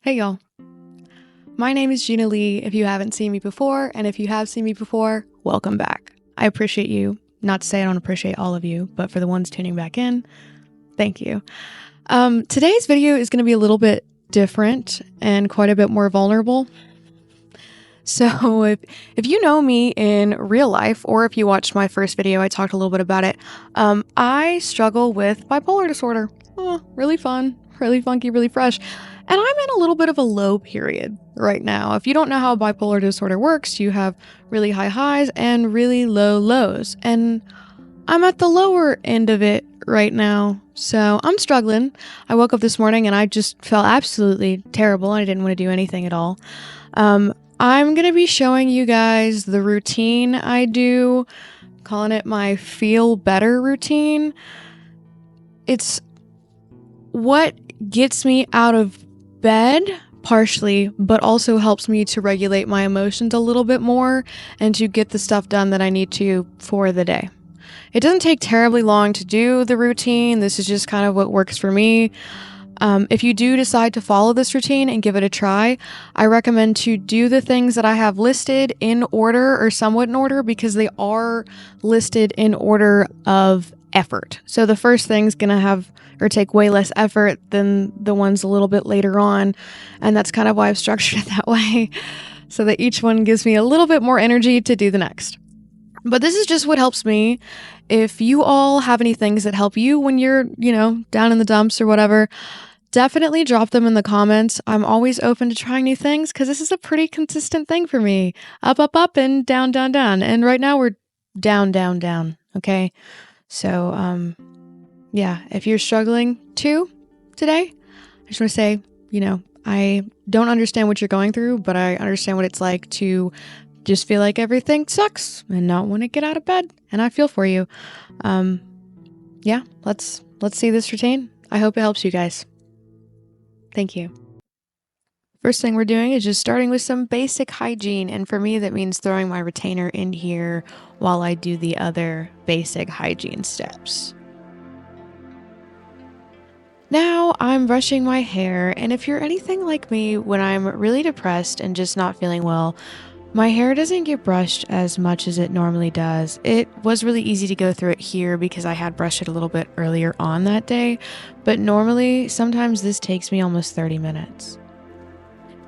Hey y'all, my name is Gina Lee if you haven't seen me before, and if you have seen me before, welcome back. I appreciate you. Not to say I don't appreciate all of you, but for the ones tuning back in, thank you. Today's video is going to be a little bit different and quite a bit more vulnerable. So if you know me in real life, or if you watched my first video, I talked a little bit about it. I struggle with bipolar disorder. Really fun, really funky, really fresh. And I'm in a little bit of a low period right now. If you don't know how bipolar disorder works, you have really high highs and really low lows. And I'm at the lower end of it right now. So I'm struggling. I woke up this morning and I just felt absolutely terrible. I didn't want to do anything at all. I'm going to be showing you guys the routine I do, calling it my feel better routine. It's what gets me out of bed partially, but also helps me to regulate my emotions a little bit more and to get the stuff done that I need to for the day. It doesn't take terribly long to do the routine. This is just kind of what works for me. If you do decide to follow this routine and give it a try, I recommend to do the things that I have listed in order or somewhat in order, because they are listed in order of effort. So the first thing's going to have or take way less effort than the ones a little bit later on. And that's kind of why I've structured it that way, so that each one gives me a little bit more energy to do the next. But this is just what helps me. If you all have any things that help you when you're, down in the dumps or whatever, definitely drop them in the comments. I'm always open to trying new things because this is a pretty consistent thing for me. Up, up, up, and down, down, down. And right now we're down, down, down. Okay. So, yeah, if you're struggling too today, I just want to say, I don't understand what you're going through, but I understand what it's like to just feel like everything sucks and not want to get out of bed. And I feel for you. Yeah, let's see this routine. I hope it helps you guys. Thank you. First thing we're doing is just starting with some basic hygiene. And for me, that means throwing my retainer in here while I do the other basic hygiene steps. Now I'm brushing my hair, and if you're anything like me, when I'm really depressed and just not feeling well, my hair doesn't get brushed as much as it normally does. It was really easy to go through it here because I had brushed it a little bit earlier on that day, but normally, sometimes this takes me almost 30 minutes.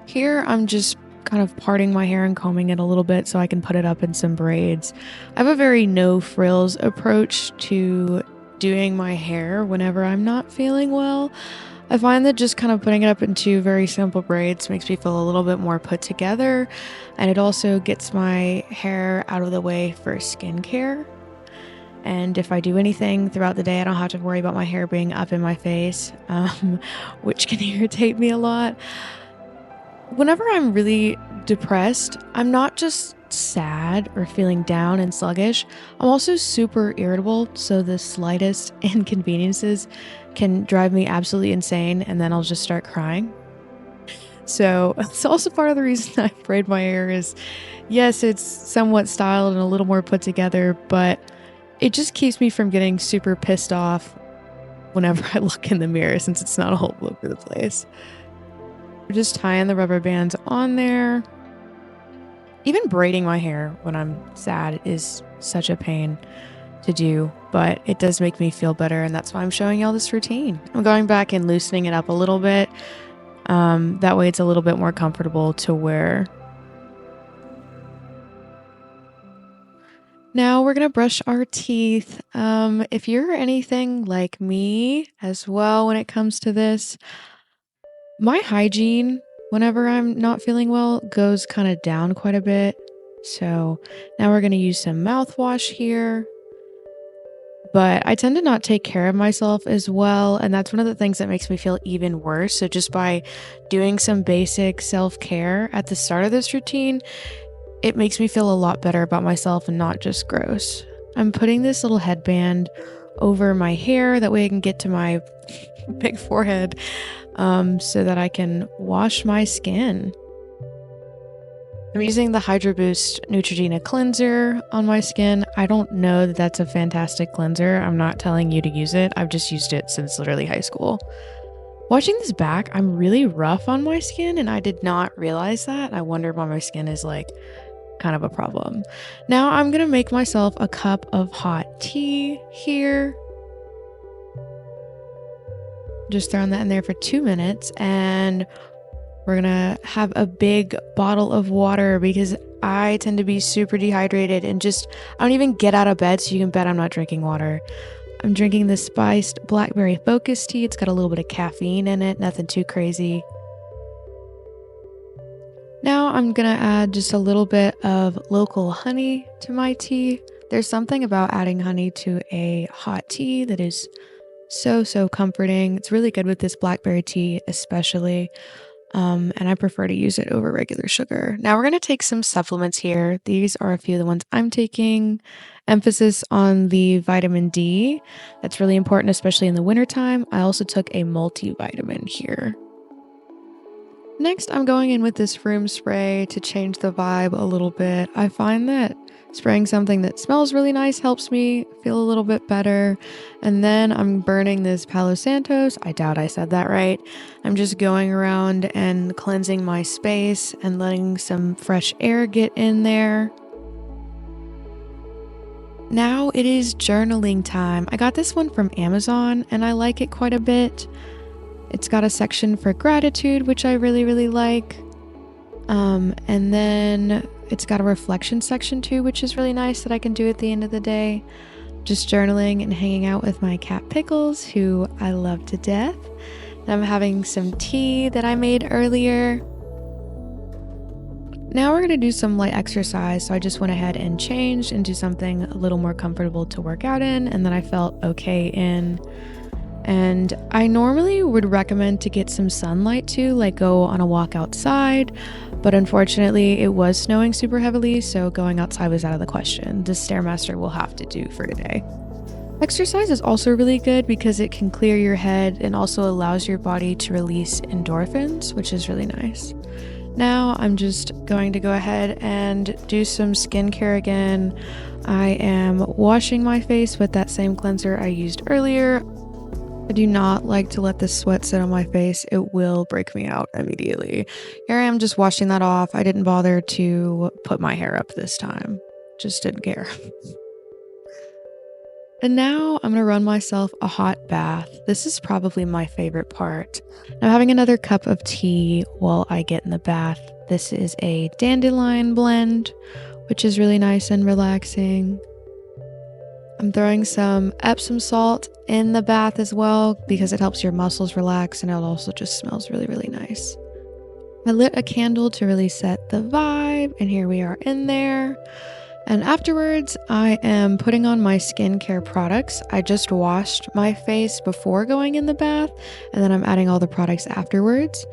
Here, I'm just kind of parting my hair and combing it a little bit so I can put it up in some braids. I have a very no frills approach to doing my hair whenever I'm not feeling well. I find that just kind of putting it up into very simple braids makes me feel a little bit more put together, and it also gets my hair out of the way for skincare. And if I do anything throughout the day, I don't have to worry about my hair being up in my face, which can irritate me a lot. Whenever I'm really depressed, I'm not just sad or feeling down and sluggish. I'm also super irritable, so the slightest inconveniences can drive me absolutely insane, and then I'll just start crying. So it's also part of the reason I braid my hair is, yes, it's somewhat styled and a little more put together, but it just keeps me from getting super pissed off whenever I look in the mirror, since it's not all over the place. We're just tying the rubber bands on there. Even braiding my hair when I'm sad is such a pain to do, but it does make me feel better, and that's why I'm showing y'all this routine. I'm going back and loosening it up a little bit. That way it's a little bit more comfortable to wear. Now we're going to brush our teeth. If you're anything like me as well when it comes to this, my hygiene, whenever I'm not feeling well, goes kind of down quite a bit. So now we're going to use some mouthwash here. But I tend to not take care of myself as well, and that's one of the things that makes me feel even worse. So just by doing some basic self-care at the start of this routine, it makes me feel a lot better about myself and not just gross. I'm putting this little headband over my hair, that way I can get to my big forehead, so that I can wash my skin. I'm using the Hydro Boost Neutrogena cleanser on my skin. I don't know that that's a fantastic cleanser. I'm not telling you to use it. I've just used it since literally high school. Watching this back, I'm really rough on my skin, and I did not realize that. I wonder why my skin is like kind of a problem. Now I'm gonna make myself a cup of hot tea here. Just throwing that in there for 2 minutes, and we're gonna have a big bottle of water because I tend to be super dehydrated and just I don't even get out of bed, so you can bet I'm not drinking water. I'm drinking this spiced blackberry focus tea. It's got a little bit of caffeine in it, nothing too crazy. Now I'm gonna add just a little bit of local honey to my tea. There's something about adding honey to a hot tea that is so comforting. It's really good with this blackberry tea, especially. And I prefer to use it over regular sugar. Now we're going to take some supplements here. These are a few of the ones I'm taking. Emphasis on the vitamin D. That's really important, especially in the wintertime. I also took a multivitamin here. Next, I'm going in with this room spray to change the vibe a little bit. I find that spraying something that smells really nice helps me feel a little bit better. And then I'm burning this Palo Santos. I doubt I said that right. I'm just going around and cleansing my space and letting some fresh air get in there. Now it is journaling time. I got this one from Amazon and I like it quite a bit. It's got a section for gratitude, which I really like. And then it's got a reflection section too, which is really nice that I can do at the end of the day. Just journaling and hanging out with my cat Pickles, who I love to death. And I'm having some tea that I made earlier. Now we're going to do some light exercise, so I just went ahead and changed into something a little more comfortable to work out in, and then I felt okay in. And I normally would recommend to get some sunlight too, like go on a walk outside, but unfortunately it was snowing super heavily, so going outside was out of the question. The Stairmaster will have to do for today. Exercise is also really good because it can clear your head and also allows your body to release endorphins, which is really nice. Now I'm just going to go ahead and do some skincare again. I am washing my face with that same cleanser I used earlier. I do not like to let the sweat sit on my face. It will break me out immediately. Here I am just washing that off. I didn't bother to put my hair up this time. Just didn't care. And now I'm going to run myself a hot bath. This is probably my favorite part. I'm having another cup of tea while I get in the bath. This is a dandelion blend, which is really nice and relaxing. I'm throwing some Epsom salt in the bath as well because it helps your muscles relax and it also just smells really nice. I lit a candle to really set the vibe, and here we are in there. And afterwards, I am putting on my skincare products. I just washed my face before going in the bath, and then I'm adding all the products afterwards.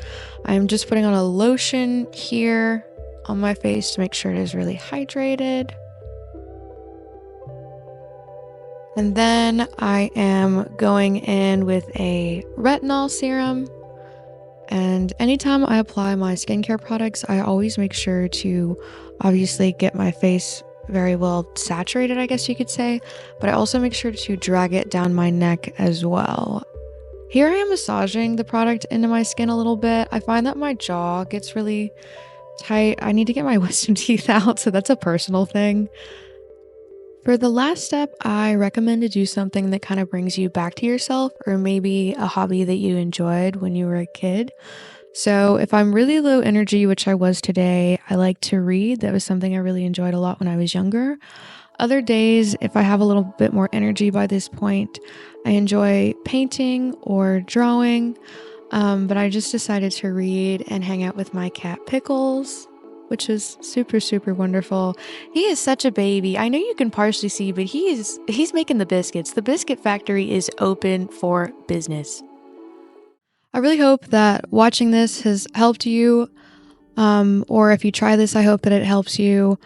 I'm just putting on a lotion here on my face to make sure it is really hydrated. And then I am going in with a retinol serum. And anytime I apply my skincare products, I always make sure to obviously get my face very well saturated, I guess you could say, but I also make sure to drag it down my neck as well. Here I am massaging the product into my skin a little bit. I find that my jaw gets really tight. I need to get my wisdom teeth out, so that's a personal thing. For the last step, I recommend to do something that kind of brings you back to yourself, or maybe a hobby that you enjoyed when you were a kid. So if I'm really low energy, which I was today, I like to read. That was something I really enjoyed a lot when I was younger. Other days, if I have a little bit more energy by this point, I enjoy painting or drawing. But I just decided to read and hang out with my cat Pickles, which is super wonderful. He is such a baby. I know you can partially see, but he's making the biscuits. The biscuit factory is open for business. I really hope that watching this has helped you, or if you try this, I hope that it helps you.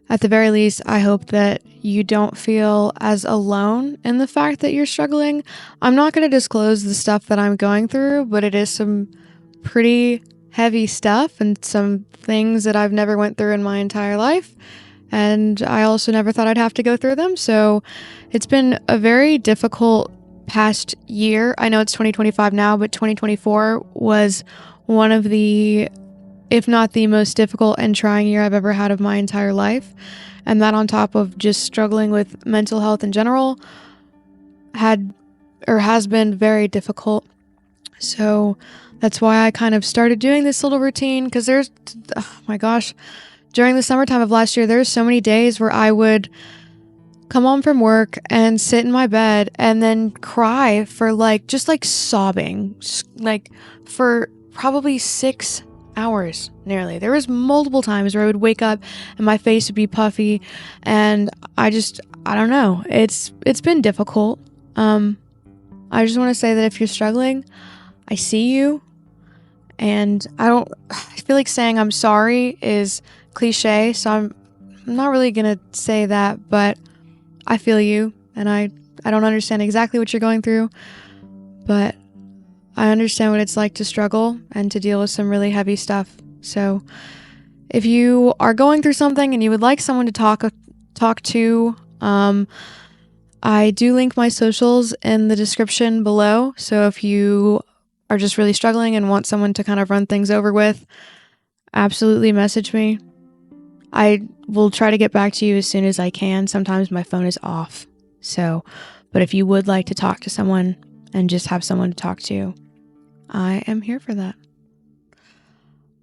At the very least, I hope that you don't feel as alone in the fact that you're struggling. I'm not going to disclose the stuff that I'm going through, but it is some pretty heavy stuff and some things that I've never went through in my entire life. And I also never thought I'd have to go through them. So it's been a very difficult past year, I know it's 2025 now, but 2024 was one of the, if not the most difficult and trying year I've ever had of my entire life. And that on top of just struggling with mental health in general had or has been very difficult. So that's why I kind of started doing this little routine, because oh my gosh, during the summertime of last year, there's so many days where I would come home from work and sit in my bed and then cry for just sobbing, like for probably 6 hours nearly. There was multiple times where I would wake up and my face would be puffy, and I don't know. It's been difficult. I just want to say that if you're struggling, I see you, and I feel like saying I'm sorry is cliche, so I'm not really gonna say that, but I feel you, and I don't understand exactly what you're going through, but I understand what it's like to struggle and to deal with some really heavy stuff. So if you are going through something and you would like someone to talk to, I do link my socials in the description below. So if you are just really struggling and want someone to kind of run things over with, absolutely message me. I will try to get back to you as soon as I can. Sometimes my phone is off. But if you would like to talk to someone and just have someone to talk to, I am here for that.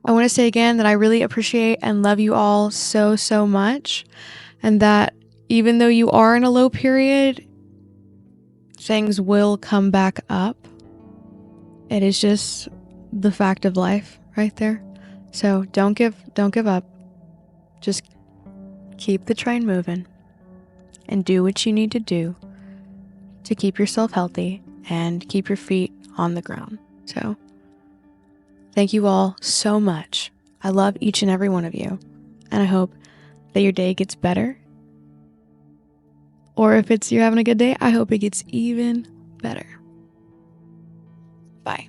I want to say again that I really appreciate and love you all so, so much. And that even though you are in a low period, things will come back up. It is just the fact of life right there. So don't give up. Just keep the train moving and do what you need to do to keep yourself healthy and keep your feet on the ground. So thank you all so much. I love each and every one of you, and I hope that your day gets better. Or if you're having a good day, I hope it gets even better. Bye.